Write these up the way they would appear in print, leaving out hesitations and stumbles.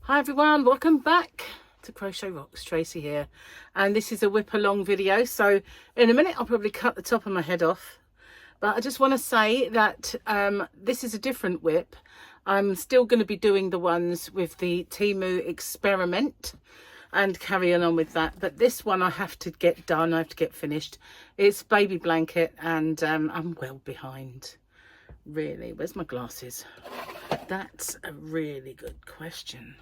Hi everyone, welcome back to Crochet Rocks. Tracy here, and this is a whip along video. So in a minute I'll probably cut the top of my head off, but I just want to say that this is a different whip. I'm still going to be doing the ones with the Temu experiment and carrying on with that, but this one I have to get done. I have to get finished. It's baby blanket, and I'm well behind, really. Where's my glasses? That's a really good question.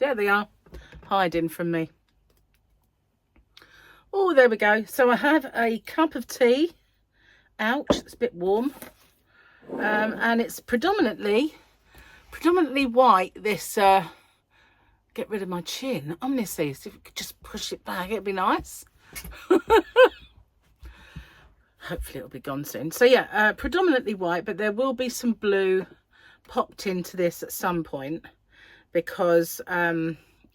There they are, hiding from me. Oh, there we go. So I have a cup of tea. Ouch, it's a bit warm. And it's predominantly white. This get rid of my chin. Honestly, see if we could just push it back, it'd be nice. Hopefully it'll be gone soon. So yeah, predominantly white, but there will be some blue popped into this at some point, because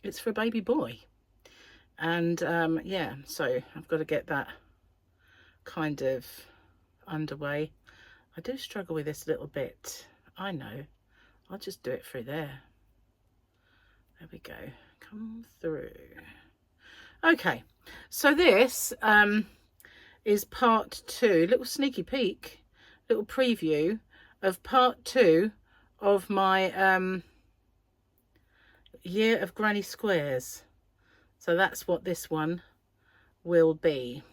it's for a baby boy. And yeah, so I've got to get that kind of underway. I do struggle with this a little bit, I know. I'll just do it through there. There we go, come through. Okay, so this is part 2, little sneaky peek, little preview of part 2 of my year of granny squares. So that's what this one will be.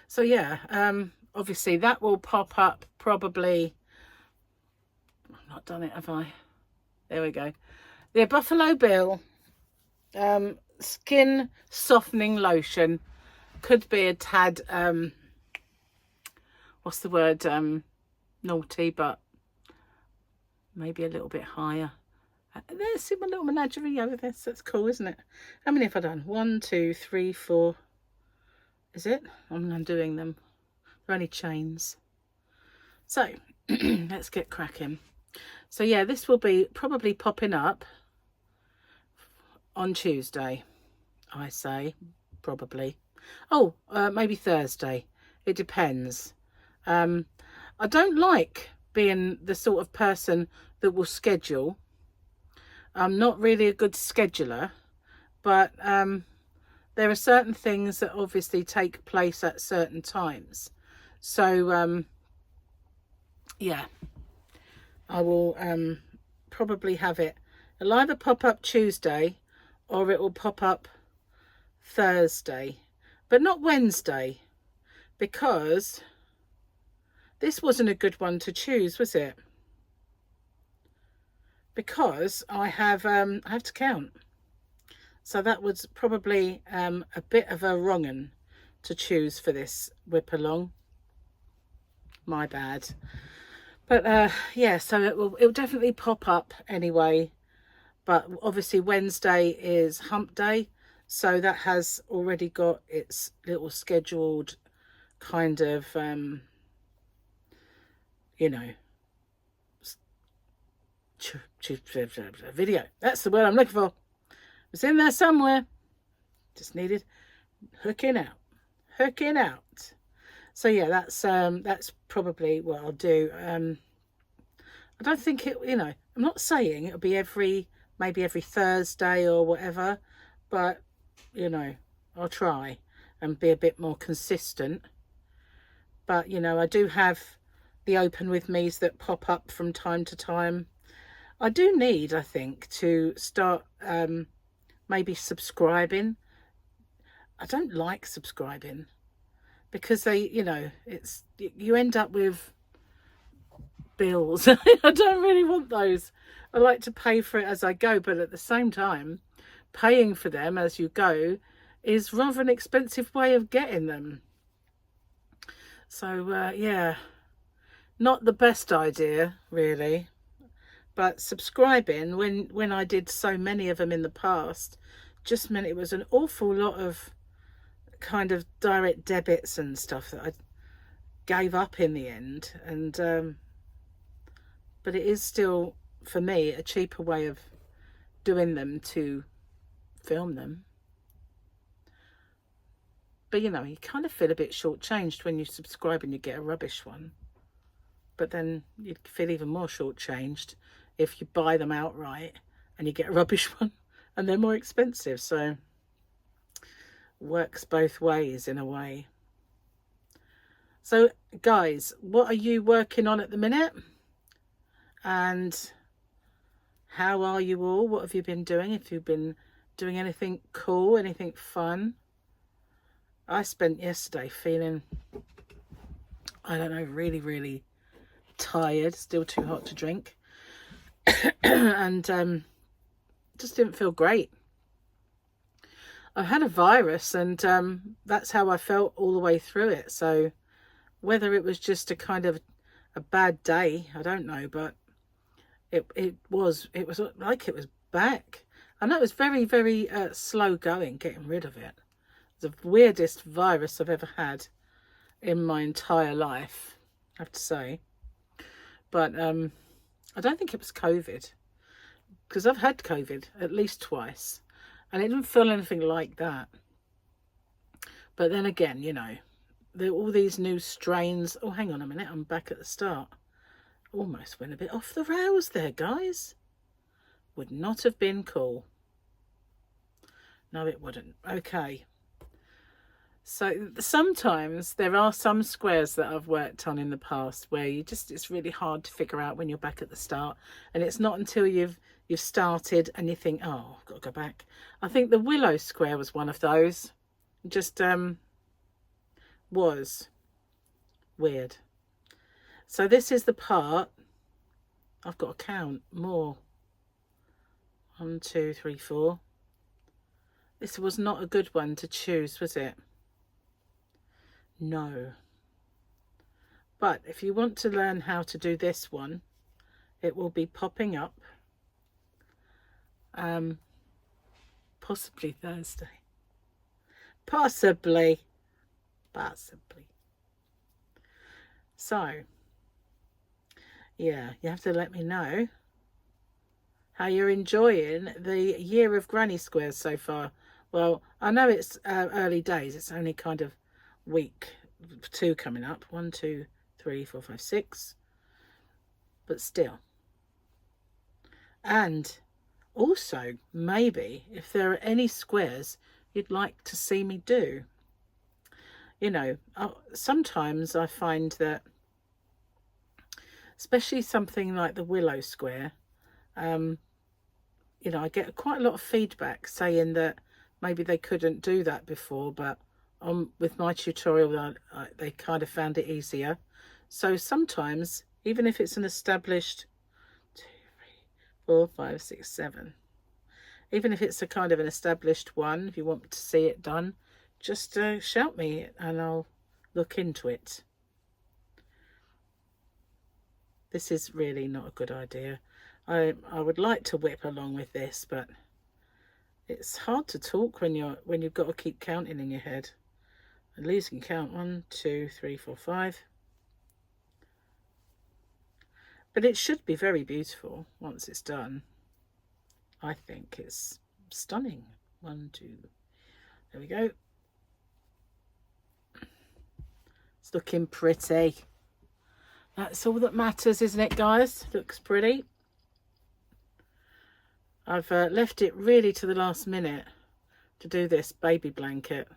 So yeah, obviously that will pop up probably, I've not done it, have I? There we go. The Buffalo Bill skin softening lotion. Could be a tad what's the word, naughty, but maybe a little bit higher. There's my little menagerie over there. So that's cool, isn't it? How many have I done? 1, 2, 3, 4. Is it? I'm undoing them. They're only chains. So let's get cracking. So yeah, this will be probably popping up on Tuesday, I say, probably. Oh, maybe Thursday. It depends. I don't like being the sort of person that will schedule. I'm not really a good scheduler, but there are certain things that obviously take place at certain times. So yeah, I will probably have it. It'll either pop up Tuesday or it will pop up Thursday, but not Wednesday, because this wasn't a good one to choose, was it? Because I have to count. So that was probably a bit of a wrong un to choose for this whip along. My bad. But yeah, so it'll definitely pop up anyway. But obviously Wednesday is hump day, so that has already got its little scheduled kind of you know, video. That's the word I'm looking for. It's in there somewhere. Just needed hooking out. So yeah, that's probably what I'll do. I don't think it, you know, I'm not saying it'll be maybe every Thursday or whatever, but you know, I'll try and be a bit more consistent. But you know, I do have the open with me's that pop up from time to time. I do need, I think, to start maybe subscribing. I don't like subscribing because they, you know, you end up with bills. I don't really want those. I like to pay for it as I go, but at the same time, paying for them as you go is rather an expensive way of getting them. So yeah, not the best idea, really. But subscribing, when I did so many of them in the past, just meant it was an awful lot of kind of direct debits and stuff that I gave up in the end. And but it is still, for me, a cheaper way of doing them to film them. But you know, you kind of feel a bit shortchanged when you subscribe and you get a rubbish one. But then you'd feel even more shortchanged if you buy them outright and you get a rubbish one, and they're more expensive. So works both ways in a way. So guys, what are you working on at the minute? And how are you all? What have you been doing? If you've been doing anything cool, anything fun. I spent yesterday feeling, I don't know, really tired, still too hot to drink. And just didn't feel great. I had a virus, and that's how I felt all the way through it. So whether it was just a kind of a bad day, I don't know, but it was like it was back. I know it was very slow going getting rid of it. The weirdest virus I've ever had in my entire life, I have to say. But I don't think it was COVID, because I've had COVID at least twice and it didn't feel anything like that. But then again, you know, there are all these new strains. Oh, hang on a minute, I'm back at the start. Almost went a bit off the rails there, guys. Would not have been cool. No, it wouldn't. Okay. So sometimes there are some squares that I've worked on in the past where it's really hard to figure out when you're back at the start, and it's not until you've started and you think, oh, I've got to go back. I think the willow square was one of those. Just was weird. So this is the part I've got to count more. 1, 2, 3, 4. This was not a good one to choose, was it? No. But if you want to learn how to do this one, it will be popping up possibly Thursday. Possibly. So yeah, you have to let me know how you're enjoying the year of granny squares so far. Well, I know it's early days. It's only kind of week 2 coming up. 1, 2, 3, 4, 5, 6. But still. And also, maybe if there are any squares you'd like to see me do. You know, sometimes I find that, especially something like the willow square, you know, I get quite a lot of feedback saying that maybe they couldn't do that before, but with my tutorial, they kind of found it easier. So sometimes, even if it's an established 2, 3, 4, 5, 6, 7, even if it's a kind of an established one, if you want to see it done, just shout me and I'll look into it. This is really not a good idea. I would like to whip along with this, but it's hard to talk when you've got to keep counting in your head. At least you can count 1, 2, 3, 4, 5. But it should be very beautiful once it's done. I think it's stunning. 1, 2. There we go. It's looking pretty. That's all that matters, isn't it, guys? Looks pretty. I've left it really to the last minute to do this baby blanket.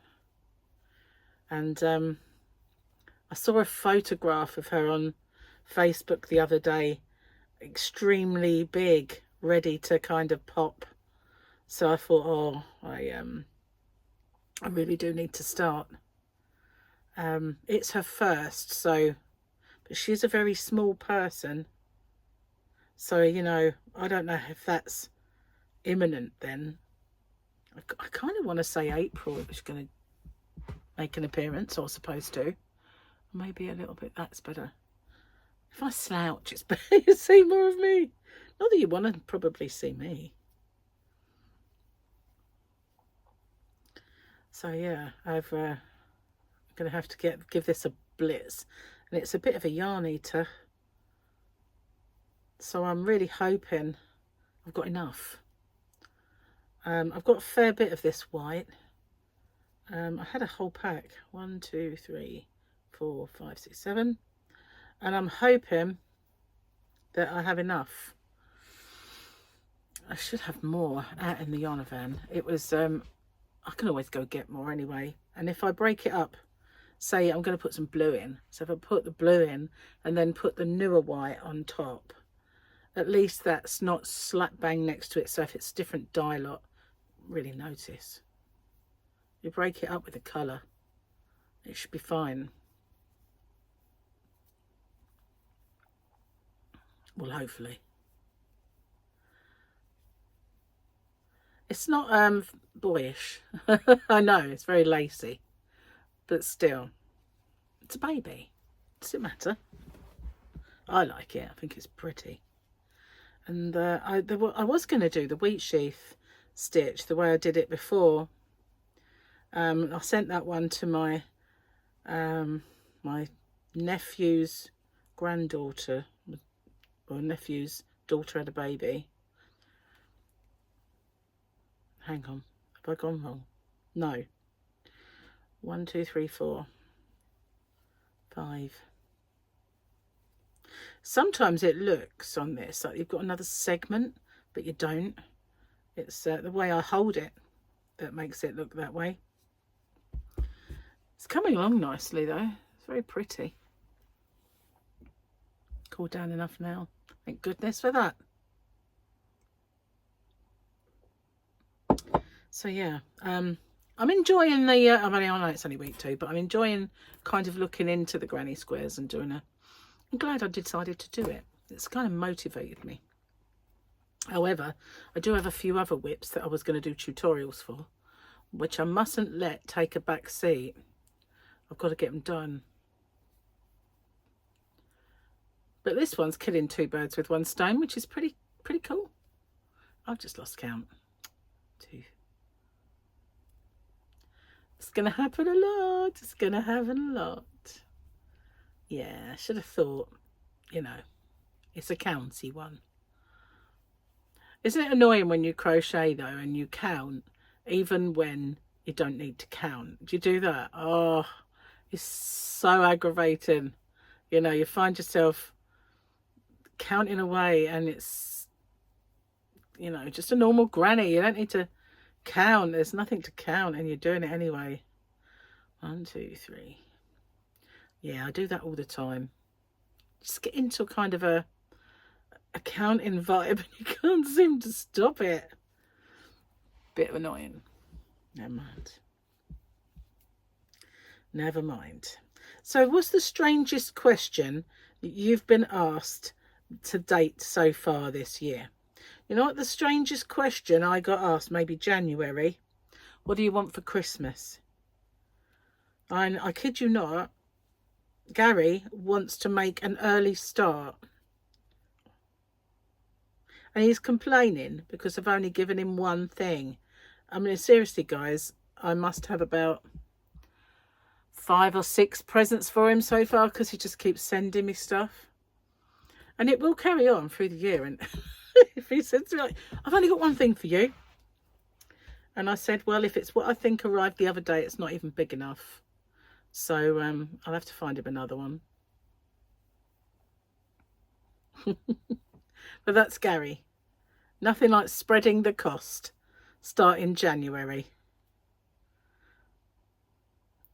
And I saw a photograph of her on Facebook the other day, extremely big, ready to kind of pop. So I thought, oh, I really do need to start. It's her first, so, but she's a very small person. So, you know, I don't know if that's imminent then. I kind of want to say April it was going to make an appearance, or supposed to. Maybe a little bit, that's better. If I slouch, it's better you see more of me. Not that you want to probably see me. So yeah, I'm going to have to give this a blitz. And it's a bit of a yarn eater. So I'm really hoping I've got enough. I've got a fair bit of this white. I had a whole pack. 1, 2, 3, 4, 5, 6, 7. And I'm hoping that I have enough. I should have more out in the yarn van. It was, I can always go get more anyway. And if I break it up, say I'm going to put some blue in. So if I put the blue in and then put the newer white on top, at least that's not slap bang next to it. So if it's different dye lot, really notice. You break it up with the colour, it should be fine. Well, hopefully. It's not boyish. I know, it's very lacy, but still, it's a baby. Does it matter? I like it. I think it's pretty. And I was going to do the wheat sheath stitch the way I did it before. I sent that one to my my nephew's granddaughter, or nephew's daughter had a baby. Hang on, have I gone wrong? No. 1, 2, 3, 4, 5. Sometimes it looks on this like you've got another segment, but you don't. It's the way I hold it that makes it look that way. It's coming along nicely though. It's very pretty. Cool down enough now. Thank goodness for that. So yeah, I'm enjoying the, I know it's only week 2, but I'm enjoying kind of looking into the granny squares and doing I'm glad I decided to do it. It's kind of motivated me. However, I do have a few other WIPs that I was going to do tutorials for, which I mustn't let take a back seat. I've got to get them done. But this one's killing 2 birds with 1 stone, which is pretty cool. I've just lost count. 2. It's going to happen a lot. It's going to happen a lot. Yeah, I should have thought, you know, it's a county one. Isn't it annoying when you crochet though and you count even when you don't need to count? Do you do that? Oh, it's so aggravating. You know, you find yourself counting away and it's, you know, just a normal granny. You don't need to count. There's nothing to count and you're doing it anyway. 1, 2, 3. Yeah, I do that all the time. Just get into kind of a counting vibe and you can't seem to stop it. Bit annoying. Never mind. Never mind. So what's the strangest question that you've been asked to date so far this year? You know what the strangest question I got asked, maybe January? What do you want for Christmas? And I kid you not, Gary wants to make an early start. And he's complaining because I've only given him 1 thing. I mean, seriously, guys, I must have about 5 or 6 presents for him so far because he just keeps sending me stuff. And it will carry on through the year. And if he says to me, like, I've only got 1 thing for you. And I said, well, if it's what I think arrived the other day, it's not even big enough. So I'll have to find him another one. But that's Gary. Nothing like spreading the cost. Start in January.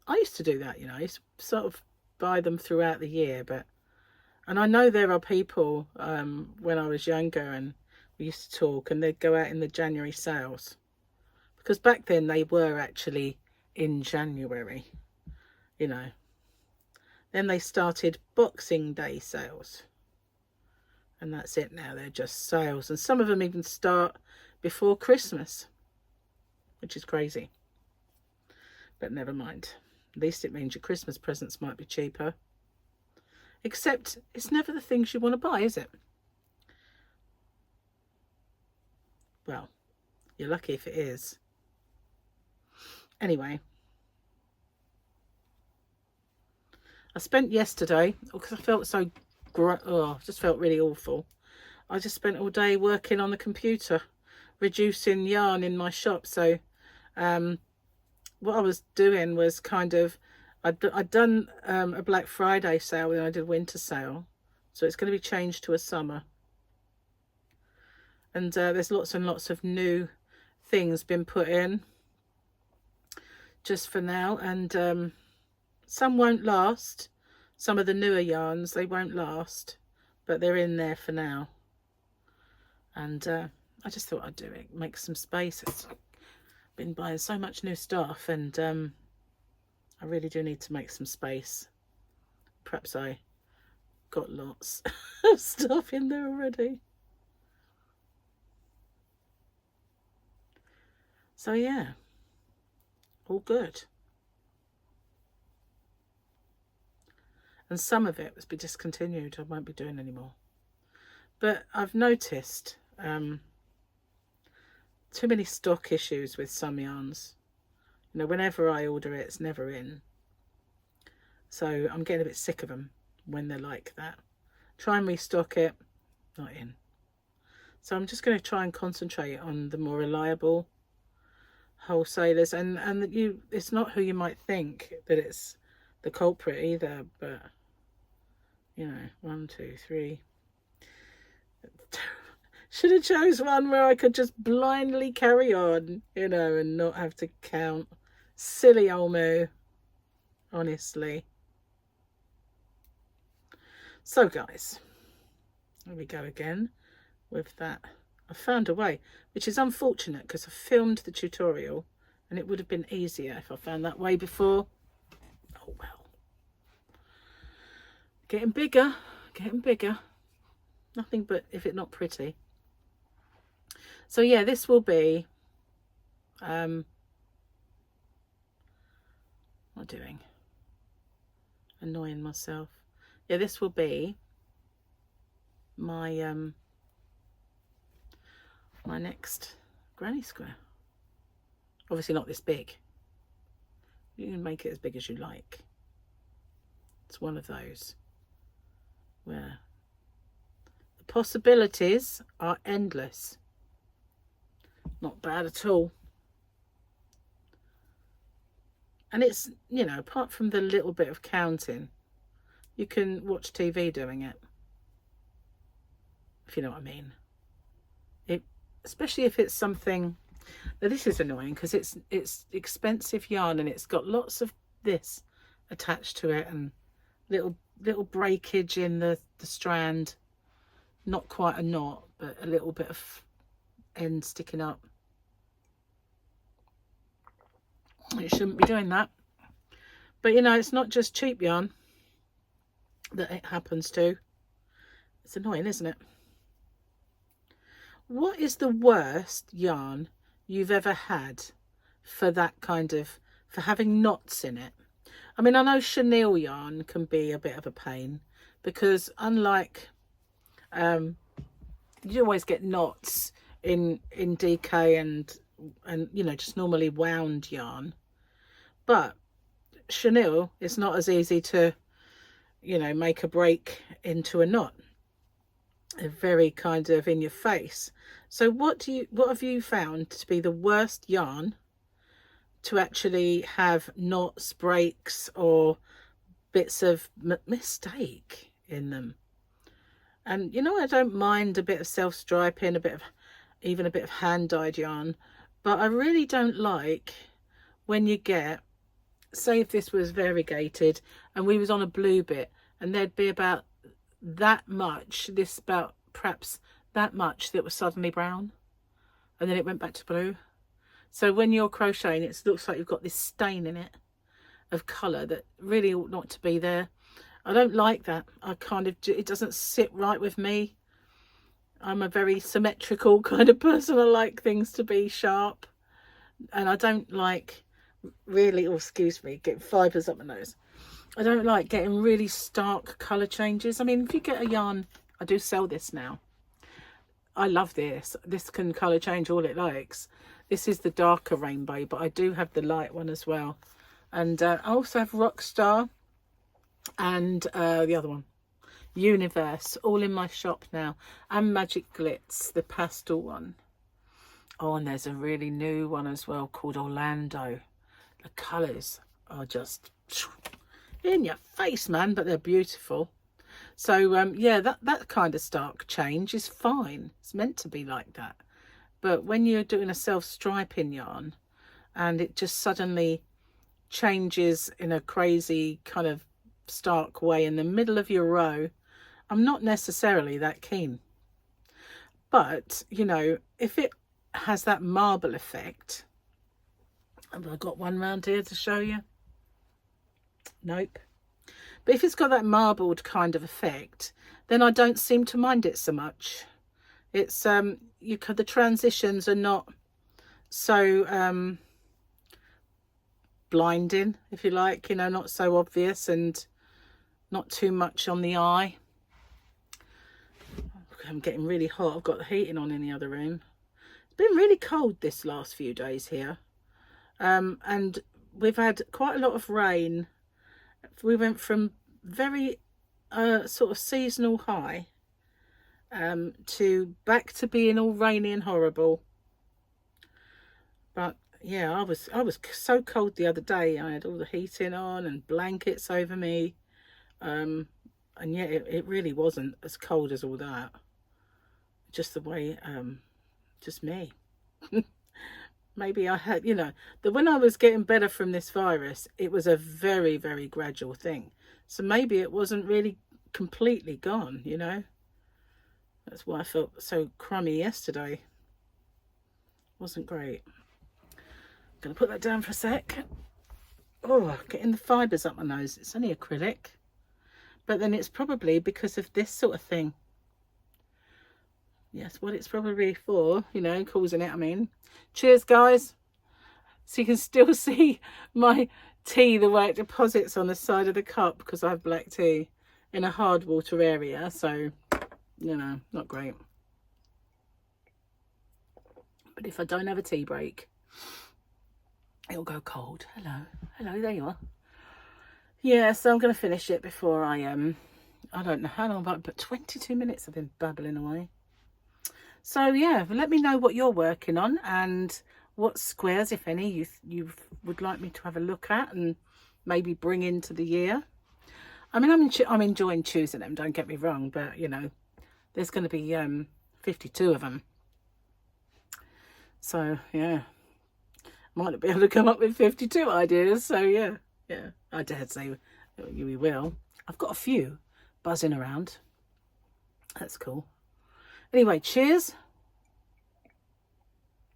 I used to do that, you know. I used to sort of buy them throughout the year. And I know there are people when I was younger and we used to talk and they'd go out in the January sales. Because back then they were actually in January. You know, then they started Boxing Day sales. And that's it now. They're just sales. And some of them even start before Christmas, which is crazy. But never mind. At least it means your Christmas presents might be cheaper. Except it's never the things you want to buy, is it? Well, you're lucky if it is. Anyway. I spent yesterday, because I felt so, just felt really awful. I just spent all day working on the computer, reducing yarn in my shop. So what I was doing was kind of, I'd done a Black Friday sale and I did winter sale. So it's going to be changed to a summer. and there's lots and lots of new things been put in just for now, and some won't last. Some of the newer yarns, they won't last, but they're in there for now. And I just thought I'd do it, make some space. I've been buying so much new stuff, and I really do need to make some space. Perhaps I got lots of stuff in there already. So yeah, all good. And some of it was be discontinued. I won't be doing anymore. But I've noticed too many stock issues with some yarns. You know, whenever I order it, it's never in. So I'm getting a bit sick of them when they're like that. Try and restock it, not in. So I'm just going to try and concentrate on the more reliable wholesalers, and it's not who you might think that it's the culprit either, but you know, 1, 2, 3. Should have chose one where I could just blindly carry on, you know, and not have to count. Silly old moo, honestly. So guys, here we go again with that. I found a way, which is unfortunate because I filmed the tutorial and it would have been easier if I found that way before. Oh well. Getting bigger, getting bigger. Nothing but if it's not pretty. So yeah, this will be what am I doing? Annoying myself. Yeah, this will be my my next granny square. Obviously not this big. You can make it as big as you like. It's one of those where the possibilities are endless. Not bad at all. And it's, you know, apart from the little bit of counting, you can watch TV doing it, if you know what I mean. Especially if it's something. Now this is annoying because it's expensive yarn and it's got lots of this attached to it and little breakage in the strand. Not quite a knot, but a little bit of end sticking up. It shouldn't be doing that. But you know, it's not just cheap yarn that it happens to. It's annoying, isn't it? What is the worst yarn you've ever had for that kind of, for having knots in it? I mean, I know chenille yarn can be a bit of a pain because unlike, you always get knots in DK and you know, just normally wound yarn. But chenille is not as easy to, you know, make a break into a knot. They're very kind of in your face. So what have you found to be the worst yarn to actually have knots, breaks, or bits of mistake in them? And you know, I don't mind a bit of self-striping, even a bit of hand-dyed yarn, but I really don't like when you get, say if this was variegated and we was on a blue bit and there'd be about that much, about perhaps that much that was suddenly brown and then it went back to blue. So when you're crocheting, it looks like you've got this stain in it of colour that really ought not to be there. I don't like that. It doesn't sit right with me. I'm a very symmetrical kind of person. I like things to be sharp, and I don't like really, excuse me, getting fibres up my nose. I don't like getting really stark colour changes. I mean, if you get a yarn, I do sell this now. I love this. This can colour change all it likes. This is the darker rainbow, but I do have the light one as well. And I also have Rockstar and the other one, Universe, all in my shop now. And Magic Glitz, the pastel one. Oh, and there's a really new one as well called Orlando. The colours are just in your face, man, but they're beautiful. So yeah, that kind of stark change is fine. It's meant to be like that. But when you're doing a self-striping yarn and it just suddenly changes in a crazy kind of stark way in the middle of your row, I'm not necessarily that keen. But, you know, if it has that marble effect, have I got one round here to show you? Nope. But if it's got that marbled kind of effect, then I don't seem to mind it so much. It's the transitions are not so blinding, if you like, you know, not so obvious and not too much on the eye. I'm getting really hot. I've got the heating on in the other room. It's been really cold this last few days here, and we've had quite a lot of rain. We went from very sort of seasonal high to back to being all rainy and horrible. But yeah, I was so cold the other day. I had all the heating on and blankets over me, and yet it really wasn't as cold as all that. Just the way, just me. Maybe I had, you know, that when I was getting better from this virus, it was a very, very gradual thing. So maybe it wasn't really completely gone, you know. That's why I felt so crummy yesterday. Wasn't great. Gonna put that down for a sec. Oh, getting the fibres up my nose. It's only acrylic. But then it's probably because of this sort of thing. Yes, what it's probably for, you know, causing it, I mean. Cheers, guys. So you can still see my tea, the way it deposits on the side of the cup, because I have black tea in a hard water area. So, you know, not great. But if I don't have a tea break, it'll go cold. Hello, there you are. Yeah, so I'm going to finish it before I don't know how long, but 22 minutes I've been babbling away. So yeah, let me know what you're working on and what squares, if any, you would like me to have a look at and maybe bring into the year. I mean, I'm enjoying choosing them, don't get me wrong, but you know, there's going to be 52 of them. So yeah, might not be able to come up with 52 ideas. So yeah, I dare say we will. I've got a few buzzing around. That's cool. Anyway, cheers.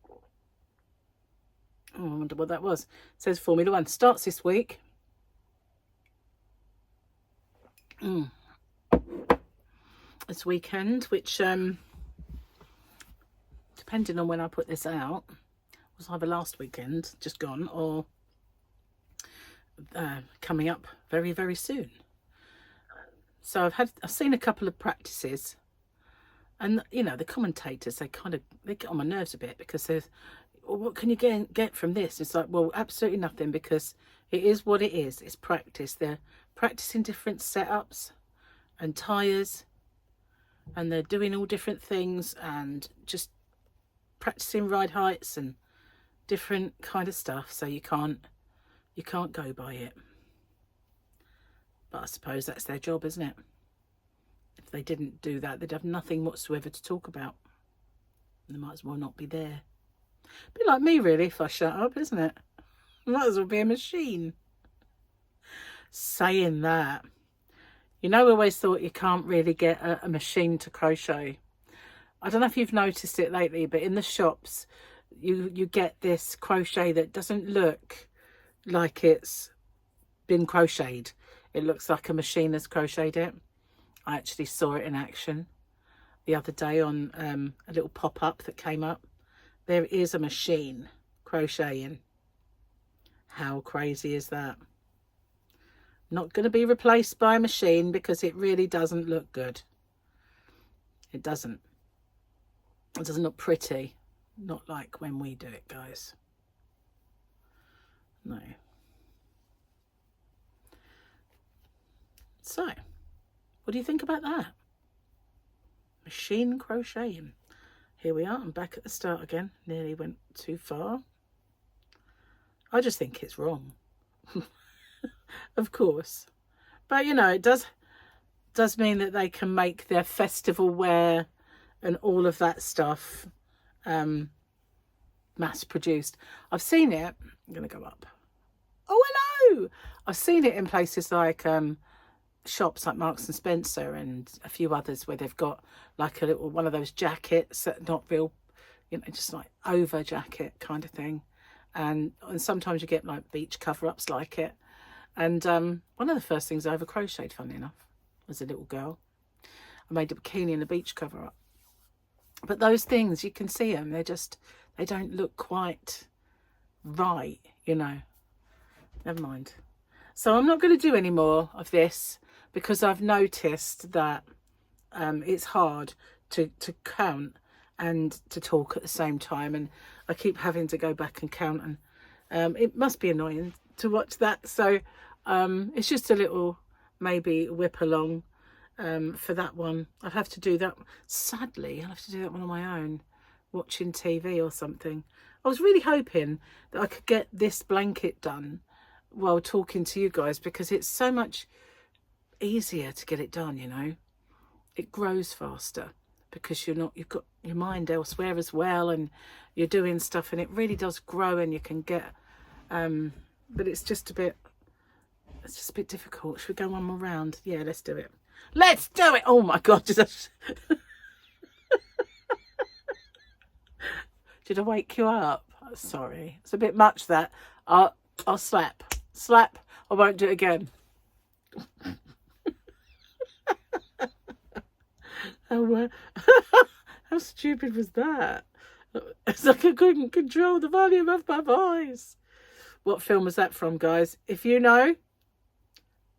Oh, I wonder what that was. It says Formula 1 starts this week. This weekend, which depending on when I put this out, was either last weekend, just gone, or coming up very, very soon. So I've seen a couple of practices. And, you know, the commentators, they get on my nerves a bit because there's, well, what can you get from this? It's like, well, absolutely nothing, because it is what it is. It's practice. They're practicing different setups and tires, and they're doing all different things and just practicing ride heights and different kind of stuff. So you can't go by it. But I suppose that's their job, isn't it? If they didn't do that, they'd have nothing whatsoever to talk about. They might as well not be there. Be like me, really, if I shut up, isn't it? Might as well be a machine. Saying that, you know, I always thought you can't really get a machine to crochet. I don't know if you've noticed it lately, but in the shops, you get this crochet that doesn't look like it's been crocheted. It looks like a machine has crocheted it. I actually saw it in action the other day on a little pop-up that came up. There is a machine crocheting. How crazy is that? Not going to be replaced by a machine because it really doesn't look good. It doesn't. It doesn't look pretty. Not like when we do it, guys. No. So, what do you think about that? Machine crocheting. Here we are. I'm back at the start again. Nearly went too far. I just think it's wrong. Of course. But, you know, it does does mean that they can make their festival wear and all of that stuff mass produced. I've seen it. I'm going to go up. Oh, hello! I've seen it in places like shops like Marks and Spencer and a few others where they've got like a little one of those jackets that not real, you know, just like over jacket kind of thing. And sometimes you get like beach cover-ups like it. And one of the first things I ever crocheted, funny enough, was a little girl. I made a bikini and a beach cover-up. But those things, you can see them. They don't look quite right, you know. Never mind. So I'm not going to do any more of this because I've noticed that it's hard to count and to talk at the same time. And I keep having to go back and count. And it must be annoying to watch that. So it's just a little maybe whip along for that one. I'll have to do that. Sadly, I'll have to do that one on my own, watching TV or something. I was really hoping that I could get this blanket done while talking to you guys because it's so much easier to get it done, you know. It grows faster because you've got your mind elsewhere as well and you're doing stuff and it really does grow and you can get but it's just a bit difficult. Should we go one more round? Yeah, let's do it. Let's do it. Oh my god, did I wake you up? Sorry, it's a bit much that. I'll slap. I won't do it again. How stupid was that? It's like I couldn't control the volume of my voice. What film was that from, guys? If you know,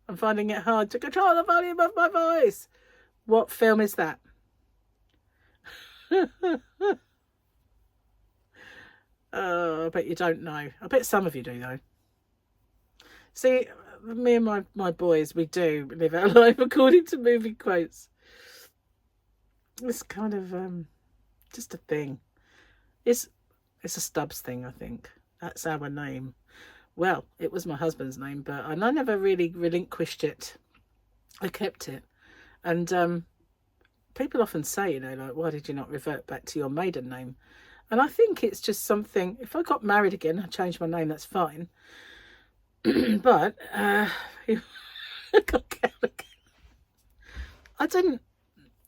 I'm finding it hard to control the volume of my voice. What film is that? Oh, I bet you don't know. I bet some of you do, though. See, me and my boys, we do live our life according to movie quotes. It's kind of just a thing. It's a Stubbs thing, I think. That's our name. Well, it was my husband's name, but I never really relinquished it. I kept it. And people often say, you know, like, why did you not revert back to your maiden name? And I think it's just something, if I got married again, I changed my name, that's fine. But I didn't.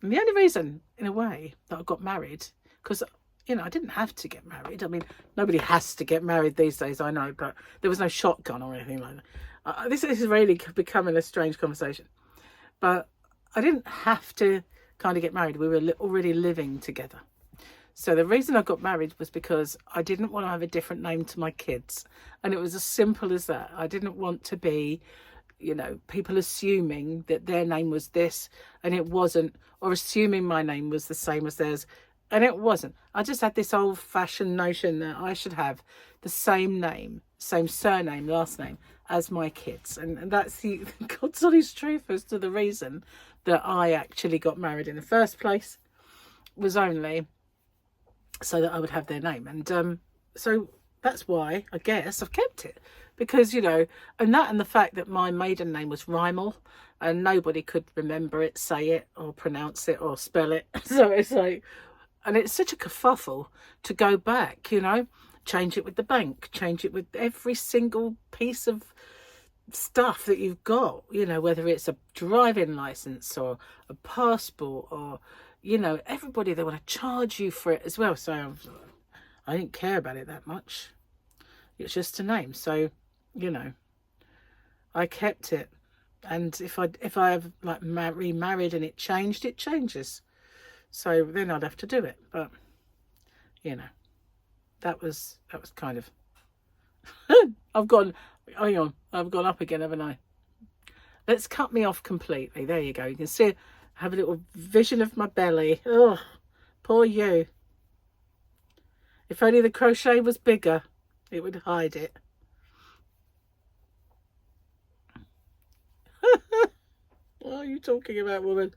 And the only reason, in a way, that I got married, because, you know, I didn't have to get married. I mean, nobody has to get married these days, I know, but there was no shotgun or anything like that. This is really becoming a strange conversation. But I didn't have to kind of get married. We were already living together. So the reason I got married was because I didn't want to have a different name to my kids. And it was as simple as that. I didn't want to be, you know, people assuming that their name was this and it wasn't, or assuming my name was the same as theirs and it wasn't. I just had this old-fashioned notion that I should have the same name, same surname, last name as my kids. And that's the God's honest truth as to the reason that I actually got married in the first place, was only so that I would have their name. And so that's why I guess I've kept it, because, you know, and the fact that my maiden name was Rymel and nobody could remember it, say it or pronounce it or spell it. So it's like, and it's such a kerfuffle to go back, you know, change it with the bank, change it with every single piece of stuff that you've got, you know, whether it's a driving license or a passport or, you know, everybody, they want to charge you for it as well. So I didn't care about it that much. It's just a name. So, you know, I kept it. And if I have like remarried and it changed, it changes. So then I'd have to do it. But, you know, that was kind of I've gone up again, haven't I? Let's cut me off completely. There you go. You can see, have a little vision of my belly. Oh, poor you. If only the crochet was bigger, it would hide it. What are you talking about, woman?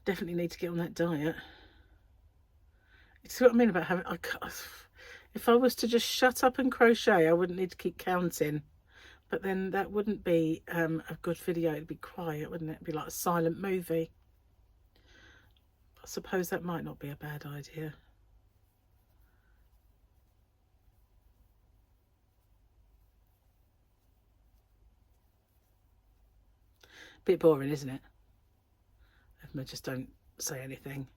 Definitely need to get on that diet. You see what I mean about having... if I was to just shut up and crochet, I wouldn't need to keep counting But then that wouldn't be a good video. It'd be quiet, wouldn't it? It'd be like a silent movie. I suppose that might not be a bad idea. Bit boring, isn't it? If I just don't say anything.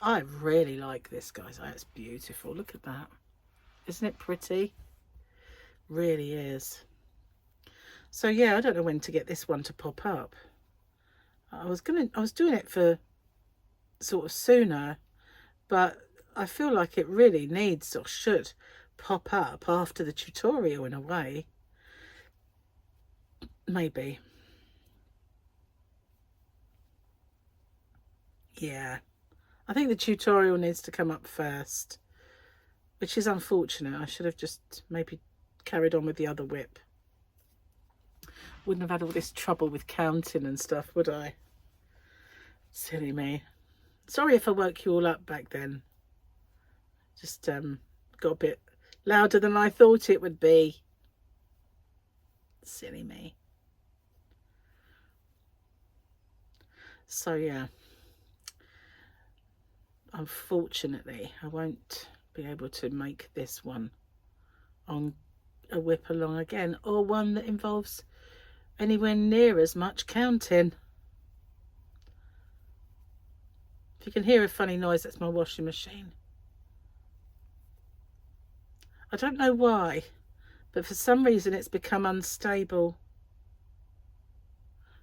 I really like this, guys. That's beautiful. Look at that. Isn't it pretty? Really is. So yeah, I don't know when to get this one to pop up. I was doing it for sort of sooner, but I feel like it really needs or should pop up after the tutorial in a way. Maybe. Yeah. I think the tutorial needs to come up first, which is unfortunate. I should have just maybe carried on with the other WIP. Wouldn't have had all this trouble with counting and stuff, would I? Silly me. Sorry if I woke you all up back then. Just got a bit louder than I thought it would be. Silly me. So yeah. Unfortunately, I won't be able to make this one on a WIP along again, or one that involves anywhere near as much counting. If you can hear a funny noise, that's my washing machine. I don't know why, but for some reason it's become unstable.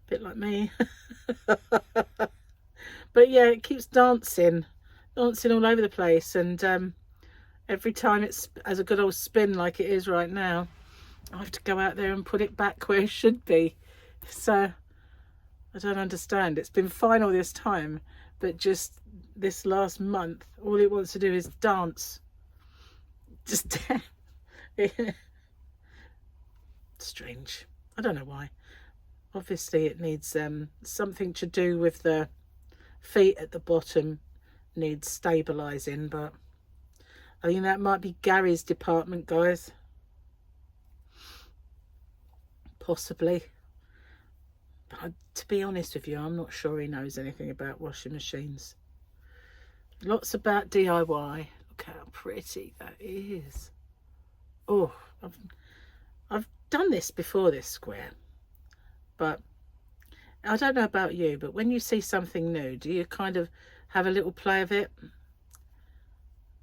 A bit like me. But yeah, it keeps dancing all over the place, and every time it has a good old spin like it is right now, I have to go out there and put it back where it should be. So I don't understand. It's been fine all this time, but just this last month, all it wants to do is dance. Just strange. I don't know why. Obviously it needs something to do with the feet at the bottom, needs stabilizing, but I think that might be Gary's department, guys. Possibly. But to be honest with you, I'm not sure he knows anything about washing machines. Lots about DIY. Look how pretty that is. Oh, I've done this before, this square, but I don't know about you, but when you see something new, do you kind of have a little play of it?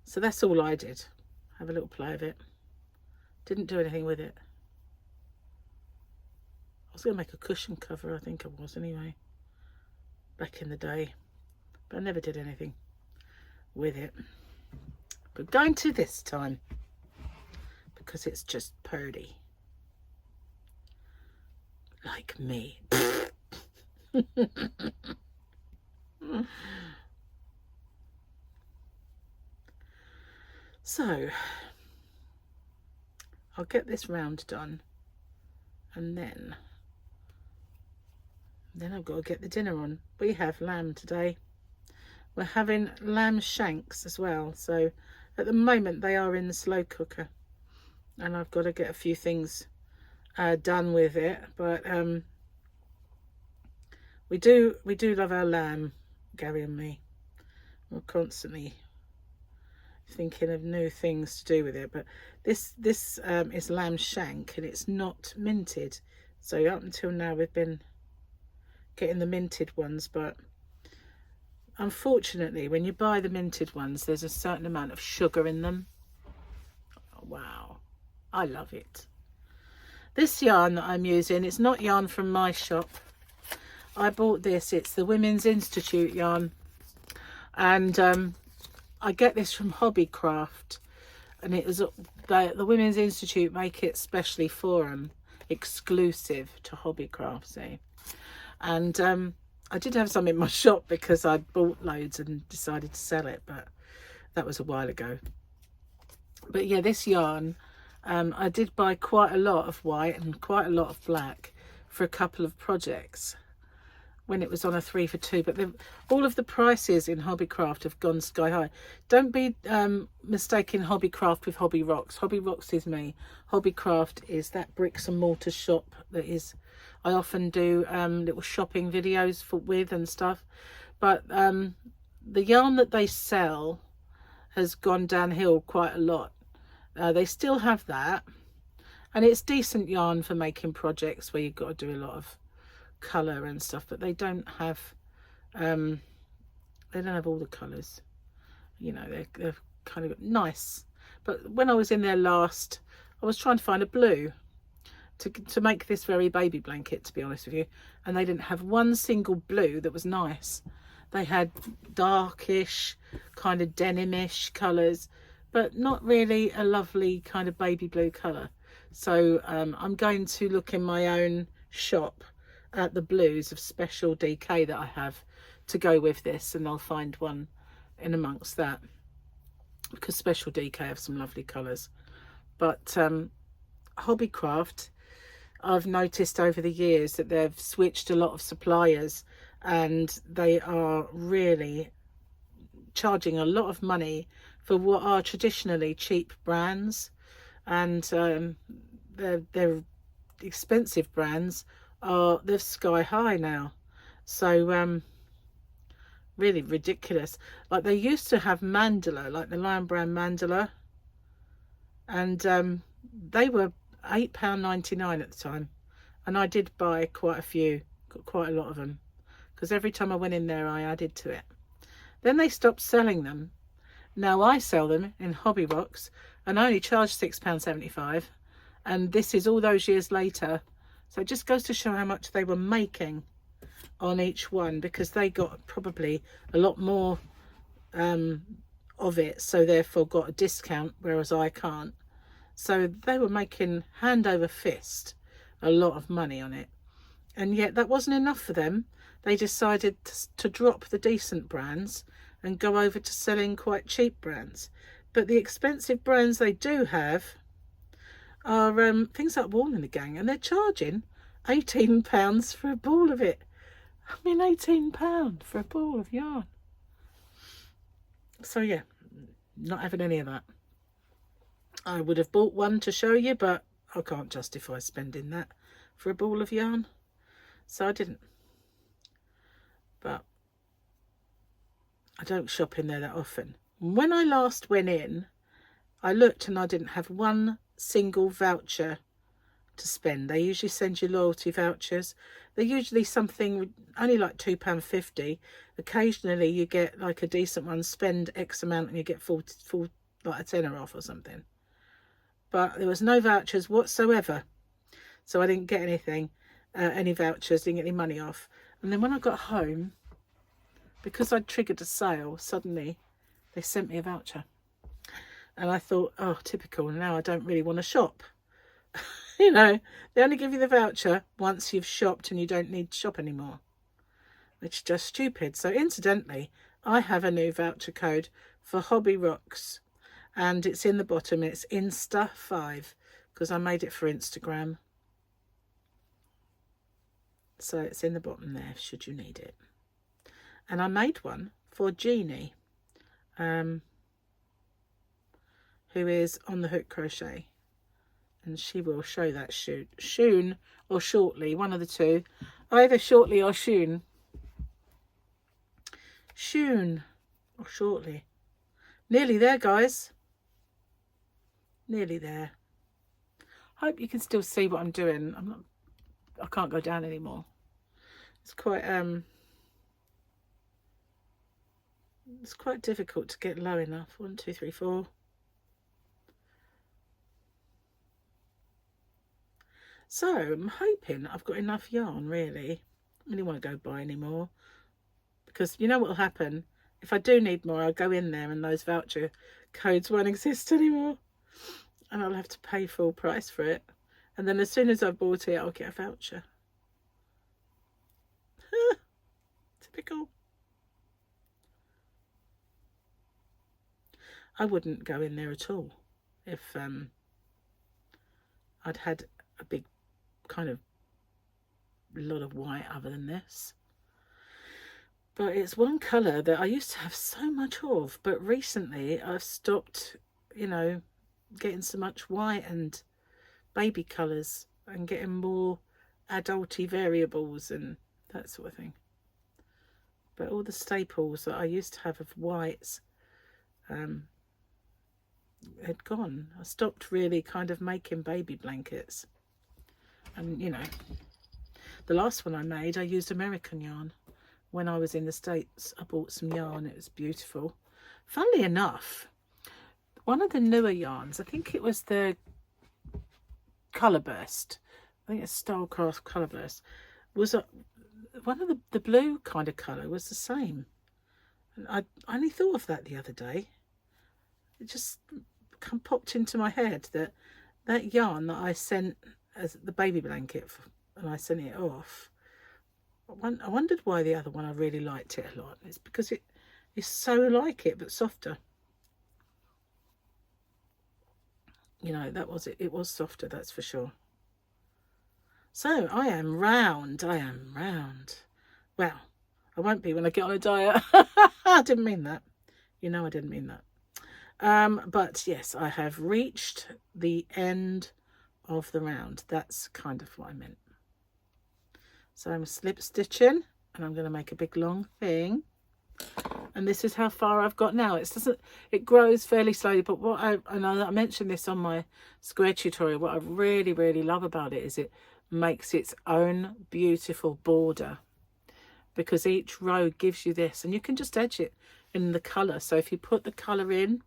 So that's all I did. Have a little play of it. Didn't do anything with it. I was going to make a cushion cover, I think I was anyway, back in the day. But I never did anything with it. But going to this time, because it's just purdy. Like me. So I'll get this round done, and then I've got to get the dinner on. We have lamb today. We're having lamb shanks as well, so at the moment they are in the slow cooker, and I've got to get a few things done with it, but we do love our lamb, Gary and me. We're constantly thinking of new things to do with it, but this is lamb shank, and it's not minted. So up until now we've been getting the minted ones, but unfortunately when you buy the minted ones, there's a certain amount of sugar in them. Oh, wow, I love it. This yarn that I'm using, it's not yarn from my shop. I bought this. It's the Women's Institute yarn, and I get this from Hobbycraft, and it was the Women's Institute make it specially for them, exclusive to Hobbycraft, see. And I did have some in my shop because I bought loads and decided to sell it, but that was a while ago. But yeah, this yarn, I did buy quite a lot of white and quite a lot of black for a couple of projects, when it was on a 3 for 2, but all of the prices in Hobbycraft have gone sky high. Don't be mistaking Hobbycraft with Hobby Rocks. Hobby Rocks is me. Hobbycraft is that bricks and mortar shop that is, I often do little shopping videos with and stuff, but the yarn that they sell has gone downhill quite a lot. They still have that, and it's decent yarn for making projects where you've got to do a lot of colour and stuff, but they don't have all the colours, you know. They're kind of nice, but when I was in there last, I was trying to find a blue to make this very baby blanket, to be honest with you, and they didn't have one single blue that was nice. They had darkish, kind of denimish colours, but not really a lovely kind of baby blue colour. So I'm going to look in my own shop at the blues of Special DK that I have to go with this, and I'll find one in amongst that, because Special DK have some lovely colours. But Hobbycraft, I've noticed over the years that they've switched a lot of suppliers, and they are really charging a lot of money for what are traditionally cheap brands, and they're expensive brands. They're sky high now, so really ridiculous. Like they used to have mandala, like the Lion Brand mandala, and they were £8.99 at the time, and I did buy quite a few, got quite a lot of them, because every time I went in there I added to it. Then they stopped selling them. Now I sell them in Hobby Rocks and I only charge £6.75, and this is all those years later. So it just goes to show how much they were making on each one, because they got probably a lot more of it, so therefore got a discount, whereas I can't. So they were making hand over fist a lot of money on it, and yet that wasn't enough for them. They decided to drop the decent brands and go over to selling quite cheap brands. But the expensive brands they do have are things like Wall and the Gang, and they're charging £18 for a ball of it. I mean, £18 for a ball of yarn. So yeah, not having any of that. I would have bought one to show you, but I can't justify spending that for a ball of yarn, so I didn't. But I don't shop in there that often. When I last went in, I looked and I didn't have one single voucher to spend. They usually send you loyalty vouchers. They're usually something only like £2.50. Occasionally you get like a decent one, spend X amount and you get full like a tenner off or something. But there was no vouchers whatsoever, so I didn't get anything, any vouchers, didn't get any money off. And then when I got home, because I'd triggered a sale, suddenly they sent me a voucher. And I thought, oh, typical, now I don't really want to shop. You know, they only give you the voucher once you've shopped and you don't need to shop anymore, which is just stupid. So incidentally, I have a new voucher code for Hobby Rocks, and it's in the bottom. It's Insta5, because I made it for Instagram. So it's in the bottom there, should you need it. And I made one for Jeannie, who is on the Hook Crochet, and she will show that soon or shortly, one of the two, either shortly or soon or shortly. Nearly there, guys, nearly there. Hope you can still see what I'm doing. I can't go down anymore. It's quite difficult to get low enough. 1, 2, 3, 4. So I'm hoping I've got enough yarn, really. I really want to go buy any more, because you know what will happen if I do need more. I'll go in there and those voucher codes won't exist anymore, and I'll have to pay full price for it. And then as soon as I've bought it, I'll get a voucher. Typical. I wouldn't go in there at all if I'd had a big kind of lot of white other than this. But it's one colour that I used to have so much of, but recently I've stopped, you know, getting so much white and baby colours and getting more adulty variables and that sort of thing. But all the staples that I used to have of whites had gone. I stopped really kind of making baby blankets. And, you know, the last one I made, I used American yarn. When I was in the States, I bought some yarn. It was beautiful. Funnily enough, one of the newer yarns, I think it was the Colour Burst. I think it's Stylecraft Colour Burst. Was one of the blue kind of colour was the same. And I only thought of that the other day. It just popped into my head that that yarn that I sent as the baby blanket and I sent it off. I wondered why the other one I really liked it a lot. It's because it is so like it but softer. You know, that was it. It was softer, that's for sure. So I am round. I am round. Well, I won't be when I get on a diet. I didn't mean that. You know I didn't mean that. But yes, I have reached the end of the round. That's kind of what I meant. So I'm slip stitching and I'm going to make a big long thing. And this is how far I've got now. It grows fairly slowly, but what I know that I mentioned this on my square tutorial, what I really, really love about it is it makes its own beautiful border, because each row gives you this, and you can just edge it in the colour. So if you put the colour in,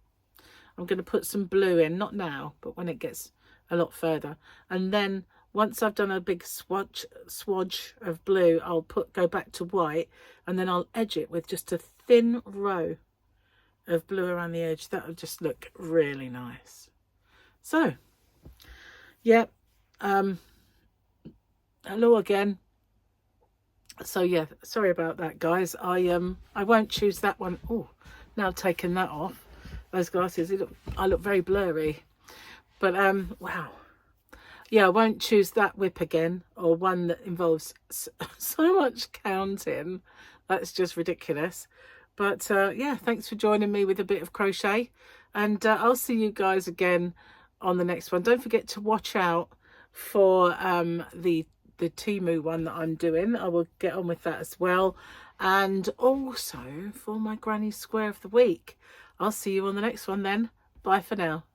I'm going to put some blue in, not now, but when it gets a lot further. And then once I've done a big swatch of blue, I'll go back to white, and then I'll edge it with just a thin row of blue around the edge. That would just look really nice. So, yeah, hello again. So yeah, sorry about that, guys. I won't choose that one. Oh, now taking that off, those glasses, I look very blurry. But wow. Yeah, I won't choose that WIP again, or one that involves so much counting. That's just ridiculous. But yeah, thanks for joining me with a bit of crochet. And I'll see you guys again on the next one. Don't forget to watch out for the Temu one that I'm doing. I will get on with that as well. And also for my Granny Square of the Week. I'll see you on the next one then. Bye for now.